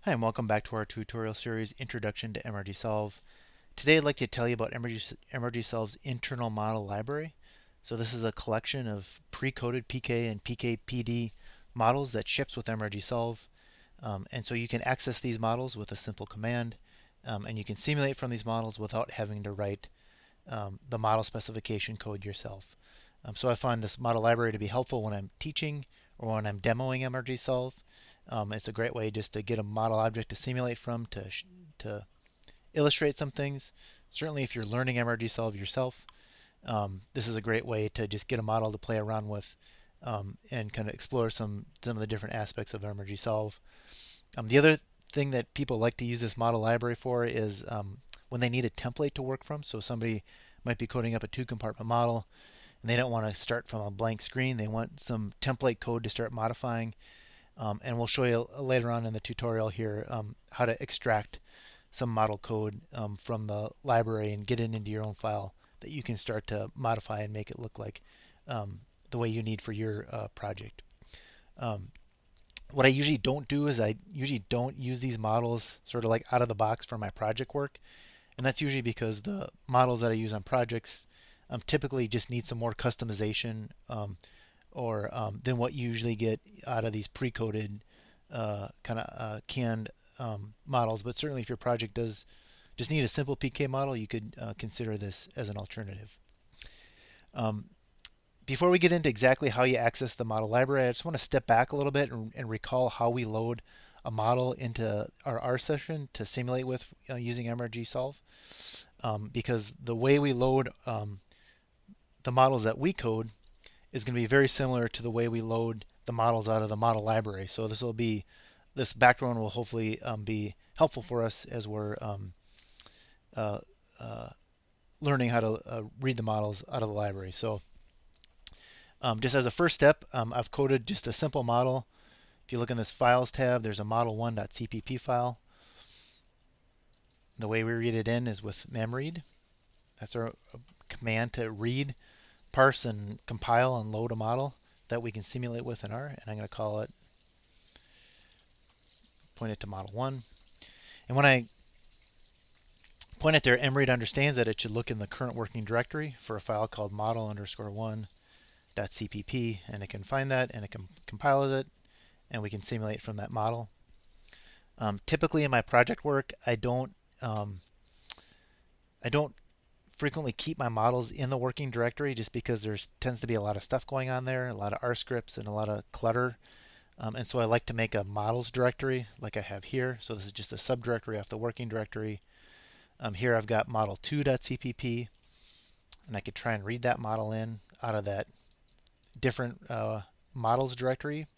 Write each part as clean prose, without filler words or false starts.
Hi, and welcome back to our tutorial series, Introduction to mrgsolve. Today I'd like to tell you about mrgsolve's internal model library. So this is a collection of pre-coded PK and PK-PD models that ships with mrgsolve. And so you can access these models with a simple command, and you can simulate from these models without having to write the model specification code yourself. So I find this model library to be helpful when I'm teaching or when I'm demoing mrgsolve. It's a great way just to get a model object to simulate from to illustrate some things. Certainly if you're learning mrgsolve yourself, this is a great way to just get a model to play around with and kind of explore some of the different aspects of mrgsolve. The other thing that people like to use this model library for is when they need a template to work from. So somebody might be coding up a two-compartment model and they don't want to start from a blank screen. They want some template code to start modifying. And we'll show you later on in the tutorial here how to extract some model code from the library and get it into your own file that you can start to modify and make it look like the way you need for your project. Um, what I usually don't do is I usually don't use these models sort of like out of the box for my project work. And that's usually because the models that I use on projects typically just need some more customization or than what you usually get out of these pre-coded kind of canned models. But certainly if your project does just need a simple PK model, you could consider this as an alternative. Um, Before we get into exactly how you access the model library, I just want to step back a little bit and recall how we load a model into our R session to simulate with using mrgsolve. Because the way we load the models that we code is going to be very similar to the way we load the models out of the model library. So this background will hopefully be helpful for us as we're uh, uh, learning how to read the models out of the library. So just as a first step, I've coded just a simple model. If you look in this Files tab, there's a model1.cpp file. The way we read it in is with mrread. That's our command to read, parse, and compile and load a model that we can simulate with in R. And I'm going to point it to model1. And when I point it there, mrread understands that it should look in the current working directory for a file called model_1.cpp, and it can find that and it can compile it, and we can simulate from that model. Typically in my project work, I don't frequently keep my models in the working directory just because there tends to be a lot of stuff going on there, a lot of R scripts and a lot of clutter. And so I like to make a models directory like I have here. So this is just a subdirectory off the working directory. Here I've got model2.cpp, and I could try and read that model in out of that different models directory.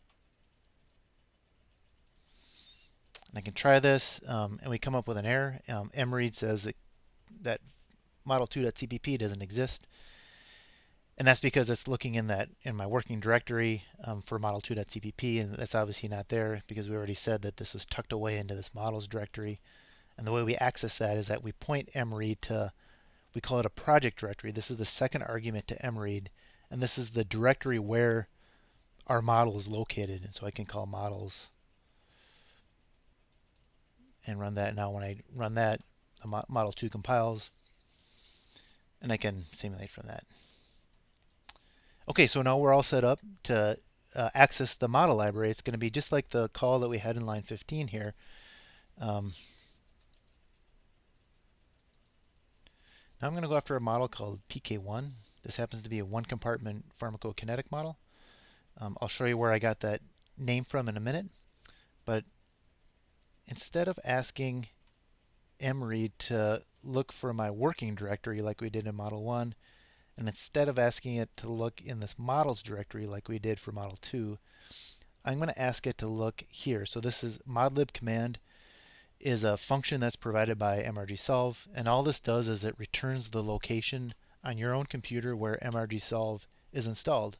And I can try this, and we come up with an error. mread says that model2.cpp doesn't exist. And that's because it's looking in my working directory for model2.cpp, and that's obviously not there because we already said that this was tucked away into this models directory. And the way we access that is that we point mread to, we call it a project directory. This is the second argument to mread, and this is the directory where our model is located. And so I can call models and run that. Now when I run that, the model2 compiles, and I can simulate from that. Okay, so now we're all set up to access the model library. It's going to be just like the call that we had in line 15 here. Now I'm going to go after a model called PK1. This happens to be a one-compartment pharmacokinetic model. I'll show you where I got that name from in a minute. But instead of asking mread to look for my working directory like we did in Model 1, and instead of asking it to look in this models directory like we did for Model 2, I'm going to ask it to look here. So this is modlib command is a function that's provided by mrgsolve, and all this does is it returns the location on your own computer where mrgsolve is installed.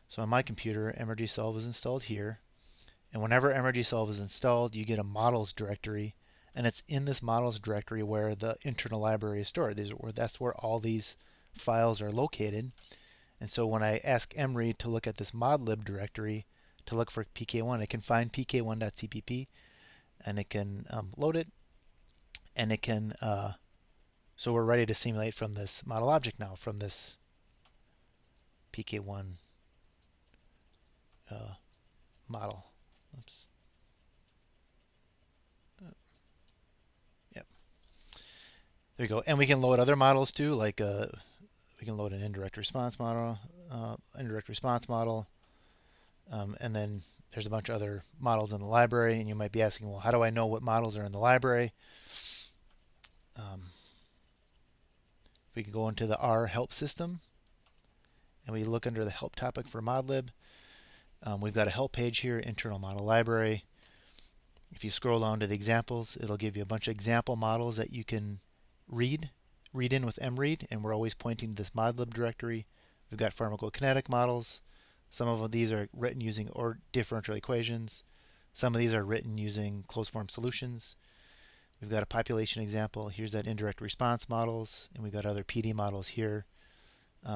So on my computer, mrgsolve is installed here, and whenever mrgsolve is installed, you get a models directory, and it's in this models directory where the internal library is stored. That's where all these files are located. And so when I ask mread to look at this modlib directory to look for pk1, it can find pk1.cpp, and it can load it, and it can, so we're ready to simulate from this model object now, from this PK1 model. Oops. Yep. There you go. And we can load other models too, like we can load an indirect response model, and then there's a bunch of other models in the library. And you might be asking, well, how do I know what models are in the library? We can go into the R help system, and we look under the help topic for modlib. We've got a help page here, internal model library. If you scroll down to the examples, it'll give you a bunch of example models that you can read in with mread, and we're always pointing to this modlib directory. We've got pharmacokinetic models. Some of these are written using differential equations. Some of these are written using closed form solutions. We've got a population example. Here's that indirect response models, and we've got other PD models here.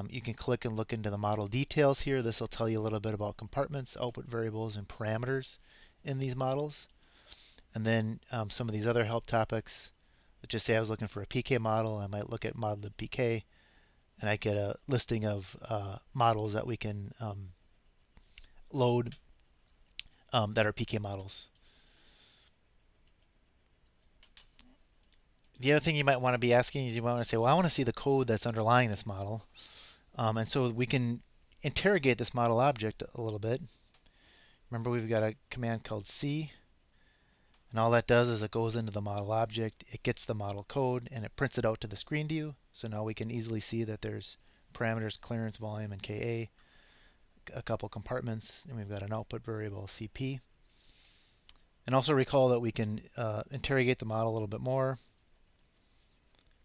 You can click and look into the model details here. This will tell you a little bit about compartments, output variables, and parameters in these models. And then some of these other help topics. Let's just say I was looking for a PK model. I might look at modlib PK, and I get a listing of models that we can load that are PK models. The other thing you might want to be asking is you might want to say, well, I want to see the code that's underlying this model. And so we can interrogate this model object a little bit. Remember, we've got a command called C. And all that does is it goes into the model object, it gets the model code, and it prints it out to the screen view. So now we can easily see that there's parameters, clearance, volume, and Ka, a couple compartments, and we've got an output variable, Cp. And also recall that we can interrogate the model a little bit more,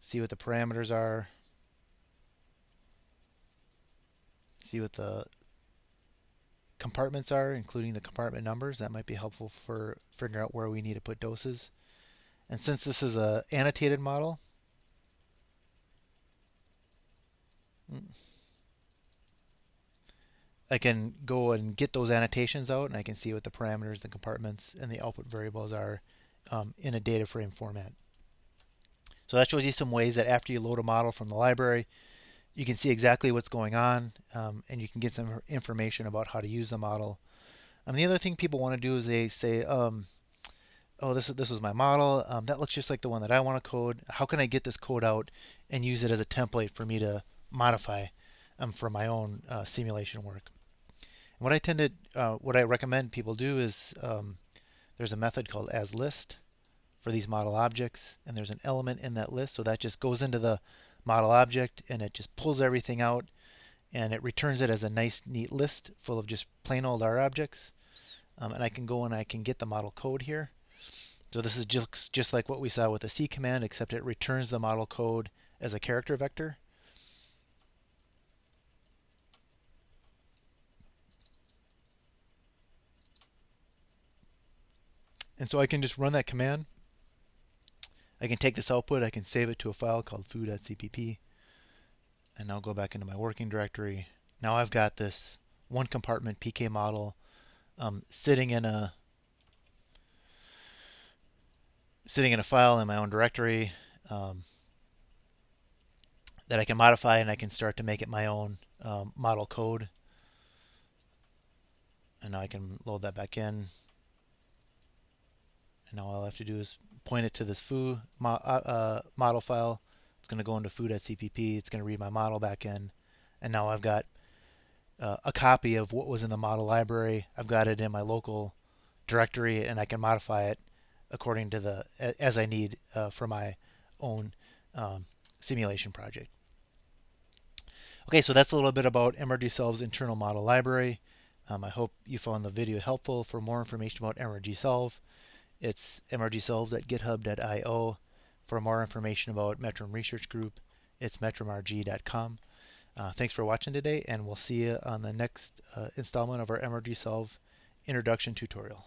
see what the parameters are, see what the compartments are, including the compartment numbers. That might be helpful for figuring out where we need to put doses. And since this is an annotated model, I can go and get those annotations out, and I can see what the parameters, the compartments, and the output variables are in a data frame format. So that shows you some ways that after you load a model from the library, you can see exactly what's going on, and you can get some information about how to use the model. The other thing people want to do is they say, oh, this was my model. That looks just like the one that I want to code. How can I get this code out and use it as a template for me to modify for my own simulation work? And what I recommend people do is there's a method called asList for these model objects, and there's an element in that list, so that just goes into the model object and it just pulls everything out and it returns it as a nice, neat list full of just plain old R objects. And I can go and I can get the model code here. So this is just like what we saw with the C command, except it returns the model code as a character vector. And so I can just run that command. I can take this output, I can save it to a file called foo.cpp, and I'll go back into my working directory. Now I've got this one compartment PK model sitting in a file in my own directory that I can modify, and I can start to make it my own model code. And now I can load that back in. And now all I have to do is point it to this foo model file. It's going to go into foo.cpp. It's going to read my model back in. And now I've got a copy of what was in the model library. I've got it in my local directory, and I can modify it according to as I need for my own simulation project. Okay, so that's a little bit about mrgsolve's internal model library. I hope you found the video helpful. For more information about mrgsolve, it's mrgsolve.github.io. For more information about Metrum Research Group, it's metrumrg.com. Thanks for watching today, and we'll see you on the next installment of our mrgsolve introduction tutorial.